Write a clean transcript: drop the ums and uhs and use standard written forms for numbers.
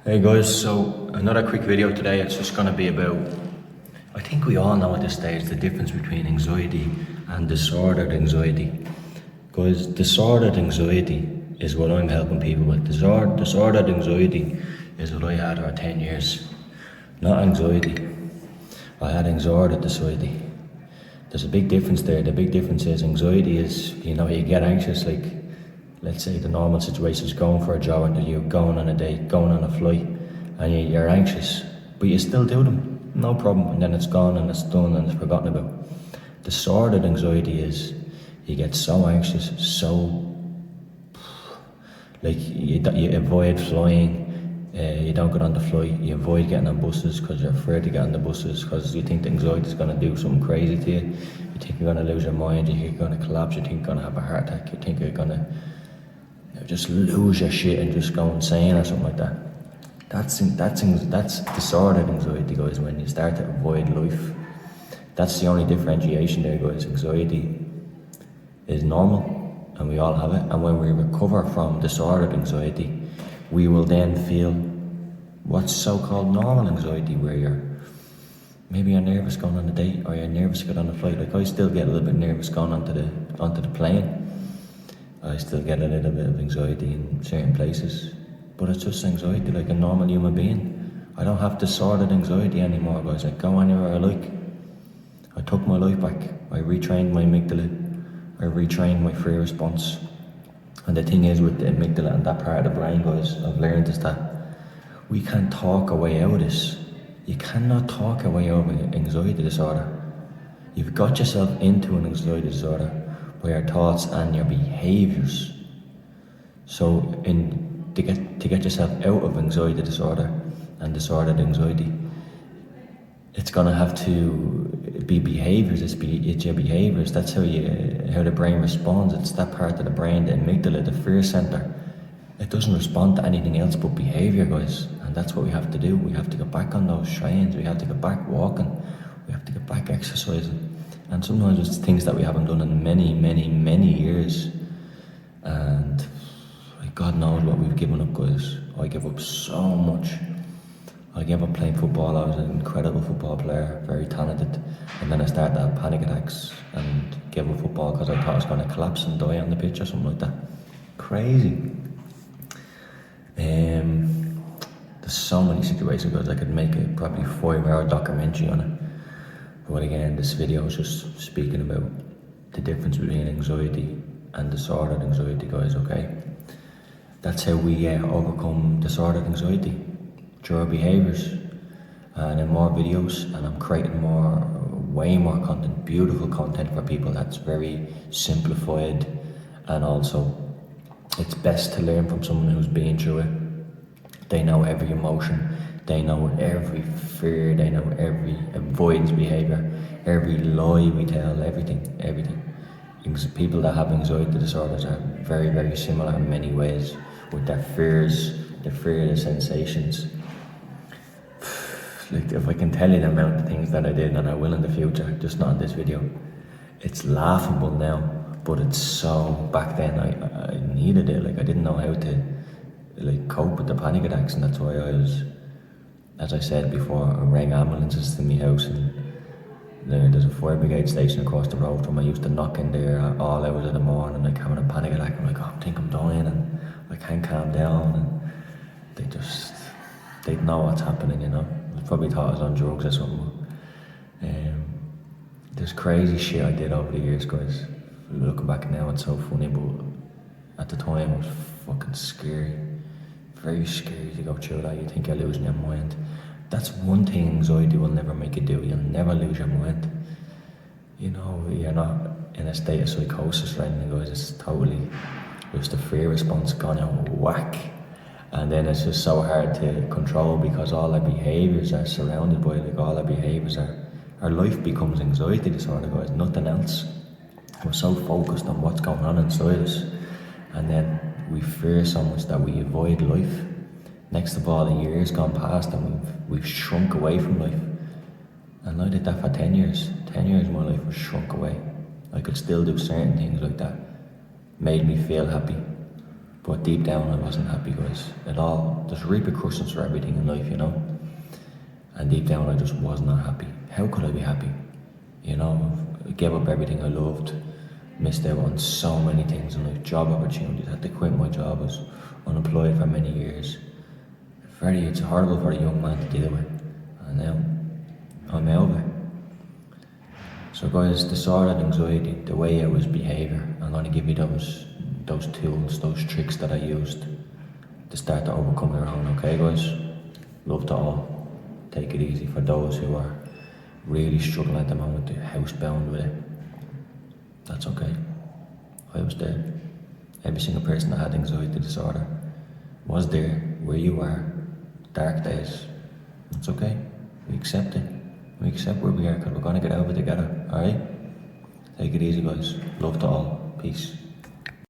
Hey guys, so another quick video today. It's just going to be about, I think we all know at this stage the difference between anxiety and disordered anxiety. Guys, disordered anxiety is what I'm helping people with. Disordered anxiety is what I had for 10 years. Not anxiety. I had disordered anxiety. There's a big difference there. The big difference is anxiety is, you get anxious, like let's say the normal situation is going for a job interview, going on a date, going on a flight, and you're anxious, but you still do them, no problem, and then it's gone and it's done and it's forgotten about. Disordered anxiety is you get so anxious, like you avoid flying, you don't get on the flight, you avoid getting on buses because you're afraid to get on the buses because you think the anxiety is going to do something crazy to you. You think you're going to lose your mind, you think you're going to collapse, you think you're going to have a heart attack, you think you're going to just lose your shit and just go insane or something like that. That's disordered anxiety, guys, when you start to avoid life. That's the only differentiation there, guys. Anxiety is normal and we all have it, and when we recover from disordered anxiety, we will then feel what's so-called normal anxiety, where maybe you're nervous going on a date, or you're nervous to get on a flight. Like I still get a little bit nervous going onto the plane. I still get a little bit of anxiety in certain places, but it's just anxiety like a normal human being. I don't have disordered anxiety anymore, guys. I go anywhere I like. I took my life back. I retrained my amygdala. I retrained my fear response. And the thing is with the amygdala and that part of the brain, guys, I've learned is that we can't talk our way out of this. You cannot talk our way out of an anxiety disorder. You've got yourself into an anxiety disorder by your thoughts and your behaviours. So to get yourself out of anxiety disorder and disordered anxiety, it's gonna have to be behaviours. It's your behaviours. That's how the brain responds. It's that part of the brain, the amygdala, the fear centre. It doesn't respond to anything else but behaviour, guys. And that's what we have to do. We have to get back on those trains. We have to get back walking. We have to get back exercising. And sometimes it's things that we haven't done in many years. And God knows what we've given up, guys. I give up so much. I gave up playing football. I was an incredible football player, very talented. And then I started to have panic attacks and gave up football because I thought I was going to collapse and die on the pitch or something like that. Crazy. There's so many situations, guys. I could make a probably 5-hour documentary on it. But again, this video is just speaking about the difference between anxiety and disordered anxiety, guys, okay? That's how we overcome disordered anxiety, through our behaviours and in more videos. And I'm creating way more content, beautiful content for people that's very simplified, and also it's best to learn from someone who's been through it. They know every emotion, they know every fear, they know every avoidance behaviour, every lie we tell, everything. People that have anxiety disorders are very similar in many ways with their fears, the fear, the sensations. Like if I can tell you the amount of things that I did and I will in the future, just not in this video, it's laughable now, but it's so, back then I needed it. Like I didn't know how to cope with the panic attacks, and that's why I was, as I said before, I rang ambulances to my house, and there's a fire brigade station across the road from. I used to knock in there at all hours of the morning, like having a panic attack. I'm like, I think I'm dying and I can't calm down, and they'd know what's happening, I probably thought I was on drugs or something. There's crazy shit I did over the years, guys. Looking back now, it's so funny, but at the time it was fucking scary. Very scary to go through that. You think you're losing your mind. That's one thing anxiety will never make you do. You'll never lose your mind. You're not in a state of psychosis or anything, guys. It's totally just the fear response gone out of whack. And then it's just so hard to control because all our behaviours are surrounded by, all our behaviours our life becomes anxiety disorder, guys, nothing else. We're so focused on what's going on inside us, and then we fear so much that we avoid life. Next of all, the years gone past and we've shrunk away from life. And I did that for 10 years. 10 years my life was shrunk away. I could still do certain things like that. Made me feel happy. But deep down, I wasn't happy, guys. There's repercussions for everything in life, And deep down, I just was not happy. How could I be happy? I gave up everything I loved, missed out on so many things in life, job opportunities, had to quit my job, was unemployed for many years. It's horrible for a young man to deal with. And now, I'm out of it. So guys, disordered anxiety, the way it was behaviour, I'm going to give you those tools, those tricks that I used to start to overcome your own, okay guys? Love to all. Take it easy for those who are really struggling at the moment, housebound with it. That's okay. I was there. Every single person that had anxiety disorder was there, where you are, dark days. It's okay. We accept it. We accept where we are because we're going to get out of it together, alright? Take it easy guys. Love to all. Peace.